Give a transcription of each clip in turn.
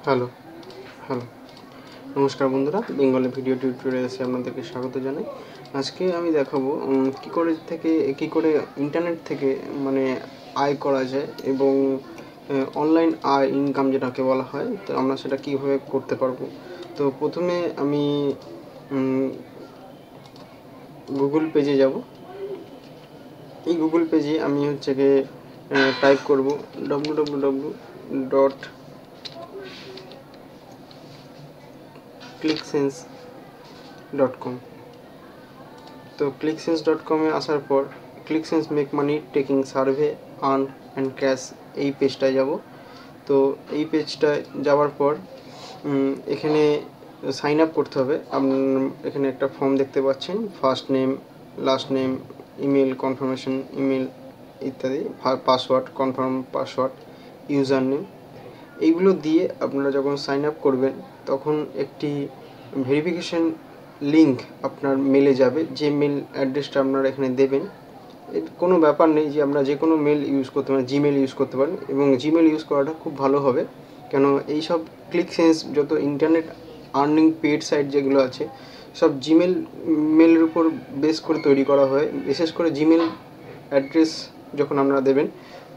Hello hello নমস্কার বন্ধুরা, Bengali video টিউটোরিয়ালসে আপনাদেরকে স্বাগত জানাই। আজকে আমি দেখাবো কি করে ইন্টারনেট থেকে আয় করা যায় এবং অনলাইন আয় ইনকাম যেটাকে বলা হয়, তো আমরা সেটা কীভাবে করতে পারবো। তো প্রথমে আমি গুগল পেজে যাব। এই গুগল পেজে আমি টাইপ করব www.clicksense.com। তো clicksense.com-এ আসার পর clicksense make money taking survey earn and cash, এই পেজটায় যাব। তো এই পেজটায় যাওয়ার পর এখানে সাইন আপ করতে হবে। এখানে একটা ফর্ম দেখতে পাচ্ছেন, first name, last name, email, confirmation email ইত্যাদি, password, confirm password, user name, এইগুলো দিয়ে আপনারা যখন সাইন আপ করবেন তখন একটি ভেরিফিকেশন লিঙ্ক আপনার মেলে যাবে। যে মেল অ্যাড্রেসটা আপনারা এখানে দেবেন, কোনো ব্যাপার নেই যে আমরা যে কোনো মেল ইউজ করতে পারেন, জিমেল ইউজ করতে পারেন, এবং জিমেল ইউজ করাটা খুব ভালো হবে। কেন এইসব ক্লিকসেন্স যত ইন্টারনেট আর্নিং পেড সাইট যেগুলো আছে, সব জিমেল মেলের উপর বেস করে তৈরি করা হয়। বিশেষ করে জিমেল অ্যাড্রেস যখন আপনারা দেবেন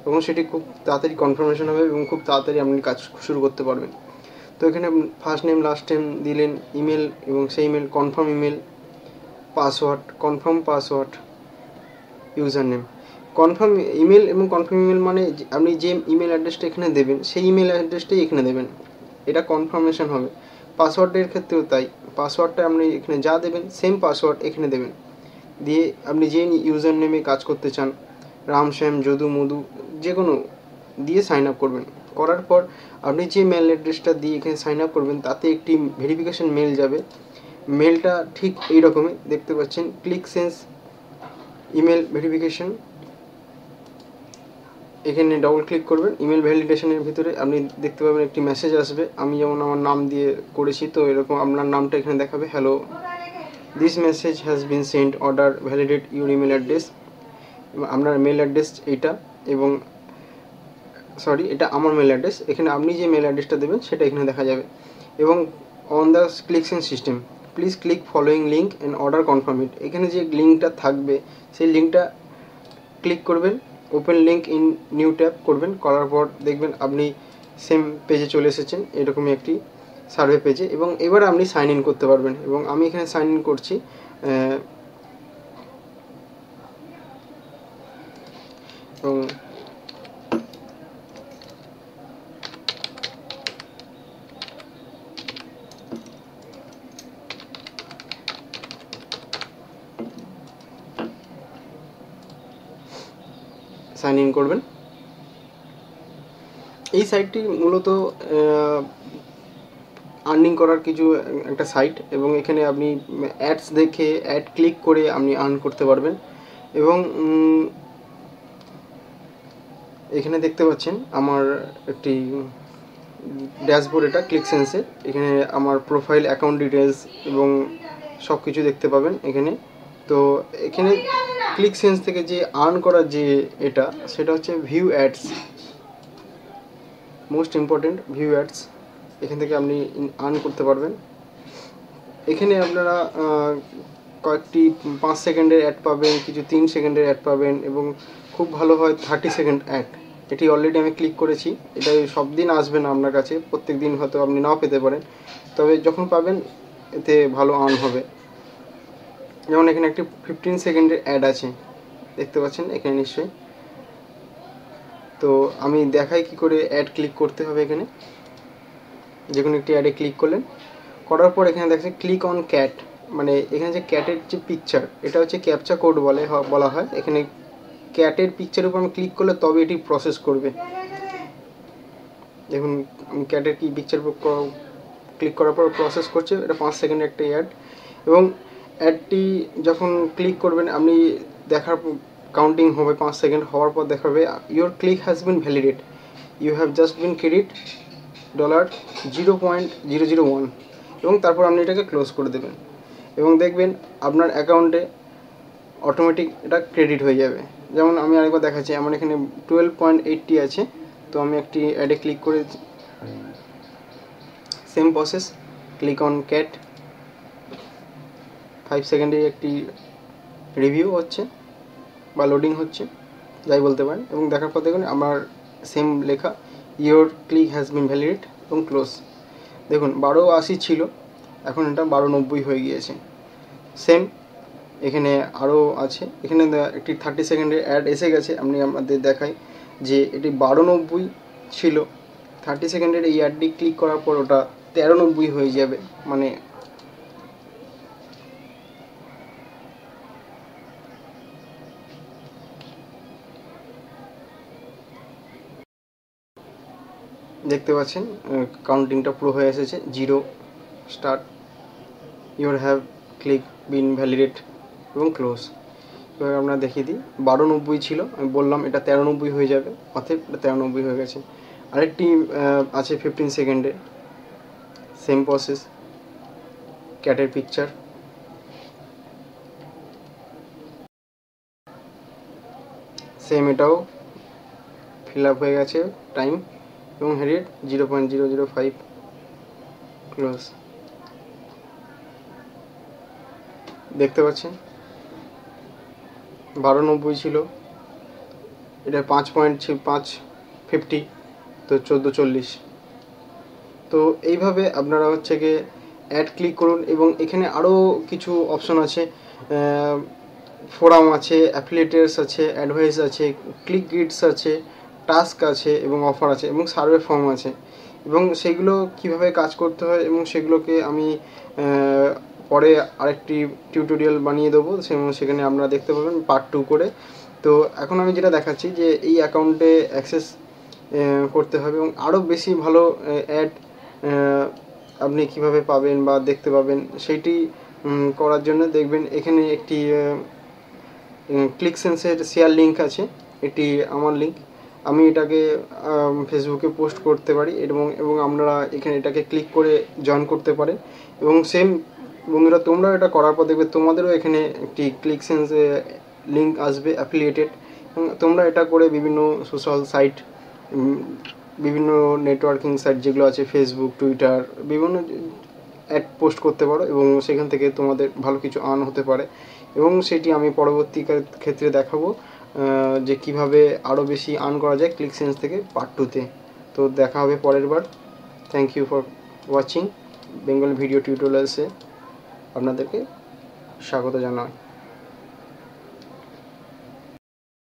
তখন সেটি খুব তাড়াতাড়ি কনফার্মেশন হবে এবং খুব তাড়াতাড়ি আপনি কাজ শুরু করতে পারবেন। তো এখানে ফার্স্ট নেম, লাস্ট নেম দিলেন, ইমেল এবং সেই email, confirm email, password, confirm password, user name. Confirm email এবং কনফার্ম ইমেল মানে আপনি যে ইমেল অ্যাড্রেসটা এখানে দেবেন সেই ইমেল অ্যাড্রেসটাই এখানে দেবেন, এটা কনফার্মেশন হবে। পাসওয়ার্ডের ক্ষেত্রেও তাই, পাসওয়ার্ডটা আপনি এখানে যা দেবেন সেম পাসওয়ার্ড এখানে দেবেন। দিয়ে আপনি যে ইউজার নেমে কাজ করতে চান, রাম, শ্যাম, যদু, মধু, যে কোনো দিয়ে সাইন আপ করবেন। করার পর আপনি যে মেল অ্যাড্রেসটা দিয়ে এখানে সাইন আপ করবেন তাতে একটি ভেরিফিকেশন মেল যাবে। মেলটা ঠিক এই রকমই দেখতে পাচ্ছেন, ক্লিকসেন্স ইমেল ভেরিফিকেশন। এখানে ডবল ক্লিক করবেন। ইমেল ভ্যালিডেশনের ভিতরে আপনি দেখতে পাবেন একটি মেসেজ আসবে। আমি যেমন আমার নাম দিয়ে করেছি, তো এরকম আপনার নামটা এখানে দেখাবে, hello, this message has been sent, order validate your email address. আপনার মেল অ্যাড্রেস এইটা, এবং এটা আমার মেল অ্যাড্রেস। এখানে আপনি যে মেল অ্যাড্রেসটা দেবেন সেটা এখানে দেখা যাবে। এবং on the clicksense system please click following link and order confirm it. এখানে যে লিঙ্কটা থাকবে সেই লিঙ্কটা ক্লিক করবেন, open link in new tab করবেন। করার পর দেখবেন আপনি সেম পেজে চলে এসেছেন, এরকমই একটি সার্ভে পেজে, এবং এবারে আপনি সাইন ইন করতে পারবেন। এবং আমি এখানে সাইন ইন করছি। এবং সাইন ইন করবেন। এই সাইটটি মূলত আর্নিং করার কিছু একটা সাইট, এবং এখানে আপনি অ্যাডস দেখে অ্যাড ক্লিক করে আপনি আর্ন করতে পারবেন। এবং এখানে দেখতে পাচ্ছেন আমার একটি ড্যাশবোর্ড, এটা ক্লিকসেন্সের। এখানে আমার প্রোফাইল, অ্যাকাউন্ট ডিটেলস এবং সব কিছু দেখতে পাবেন এখানে। তো এখানে ক্লিকসেন্স থেকে যে আর্ন করার যে সেটা হচ্ছে view ads, most important view ads. এখান থেকে আপনি আর্ন করতে পারবেন। এখানে আপনারা কয়েকটি 5 সেকেন্ডের অ্যাড পাবেন, কিছু 3 সেকেন্ডের অ্যাড পাবেন, এবং খুব ভালো হয় 30 সেকেন্ড অ্যাড। এটি অলরেডি আমি ক্লিক করেছি। এটা সব দিন আসবে না আপনার কাছে, প্রত্যেক দিন হয়তো আপনি নাও পেতে পারেন, তবে যখন পাবেন এতে ভালো আর্ন হবে। যেমন এখানে একটি 15 সেকেন্ডের অ্যাড আছে, দেখতে পাচ্ছেন এখানে নিশ্চয়ই। তো আমি দেখাই কি করে অ্যাড ক্লিক করতে হবে। এখানে যে কোনো একটি অ্যাডে ক্লিক করলেন, করার পর এখানে দেখছেন ক্লিক অন ক্যাট, মানে এখানে যে ক্যাটের যে পিকচার, এটা হচ্ছে ক্যাপচা কোড বলা হয়। এখানে ক্যাটের পিকচারের উপর আমি ক্লিক করলে তবে এটি প্রসেস করবে। দেখুন আমি ক্যাটের কি পিকচার ক্লিক করার পর প্রসেস করছে। এটা 5 সেকেন্ডের একটা অ্যাড, এবং অ্যাডটি যখন ক্লিক করবেন আপনি দেখার কাউন্টিং হবে। 5 সেকেন্ড হওয়ার পর দেখাবে your click has been validate, you have just been credit $0.001, এবং তারপর আপনি এটাকে ক্লোজ করে দেবেন, এবং দেখবেন আপনার অ্যাকাউন্টে অটোমেটিক এটা ক্রেডিট হয়ে যাবে। যেমন আমি আরেকবার দেখাচ্ছি, আমার এখানে 12.80 আছে। তো আমি একটি অ্যাডে ক্লিক করে same process, click on cat, 5 সেকেন্ডে একটি রিভিউ হচ্ছে বা লোডিং হচ্ছে, যাই বলতে পারেন। এবং দেখার পর দেখুন আমার সেম লেখা your click has been validate এবং ক্লোজ। দেখুন 1280 ছিল, এখন এটা 1290 হয়ে গিয়েছে। সেম এখানে আরও আছে, এখানে একটি 30 সেকেন্ডের অ্যাড এসে গেছে। আমি আমাদের দেখাই যে এটি 1290 ছিল, 30 সেকেন্ডের এই অ্যাডটি ক্লিক করার পর ওটা 1390 হয়ে যাবে। মানে দেখতে পাচ্ছেন কাউন্টিংটা পুরো হয়ে এসেছে, 0 start, your have click been validate এবং ক্লোজ। এবার আমরা দেখিয়ে দিই, 1290 ছিল, আমি বললাম এটা 1390 হয়ে যাবে, অতএব এটা 1390 হয়ে গেছে। আরেকটি আছে 15 সেকেন্ডে, সেম প্রসেস, ক্যাটের পিকচার, সেম এটাও ফিল আপ হয়ে গেছে টাইম এবং হেরিট 0.005 ক্লোজ। দেখতে পাচ্ছেন 1290 ছিল, এটা 5.550, তো 1440। তো এইভাবে আপনারা হচ্ছে গিয়ে অ্যাড ক্লিক করুন। এবং এখানে আরও কিছু অপশন আছে, ফোরাম আছে, অ্যাফিলিয়েটার্স আছে, অ্যাডভাইস আছে, ক্লিক গ্রিডস আছে, টাস্ক আছে এবং অফার আছে এবং সার্ভে ফর্ম আছে। এবং সেগুলো কিভাবে কাজ করতে হয় এবং সেগুলোকে আমি পরে আরেকটি টিউটোরিয়াল বানিয়ে দেবো, সেখানে আপনারা দেখতে পাবেন পার্ট 2 করে। তো এখন আমি যেটা দেখাচ্ছি যে এই অ্যাকাউন্টে অ্যাক্সেস করতে হবে এবং আরও বেশি ভালো অ্যাড আপনি কিভাবে পাবেন বা দেখতে পাবেন সেইটি করার জন্য দেখবেন এখানে একটি ক্লিকসেন্সের শেয়ার লিঙ্ক আছে, এটি আমার লিঙ্ক, আমি এটাকে ফেসবুকে পোস্ট করতে পারি এবং আপনারা এখানে এটাকে ক্লিক করে জয়েন করতে পারেন। এবং সেম বন্ধুরা, তোমরা এটা করার পর দেখবে তোমাদেরও এখানে একটি ক্লিকসেন্স লিঙ্ক আসবে অ্যাফিলিয়েটেড, এবং তোমরা এটা করে বিভিন্ন সোশ্যাল সাইট, বিভিন্ন নেটওয়ার্কিং সাইট যেগুলো আছে, ফেসবুক, টুইটার, বিভিন্ন অ্যাড পোস্ট করতে পারো এবং সেখান থেকে তোমাদের ভালো কিছু আর্ন হতে পারে। এবং সেটি আমি পরবর্তী ক্ষেত্রে দেখাবো যে কিভাবে আরও বেশি আর্ন করা যায় ক্লিকসেন্স থেকে পার্ট 2-তে। তো দেখা হবে পরের বার। Thank you for watching Bengal video টিউটোরিয়ালসে আপনাদেরকে স্বাগত জানাই।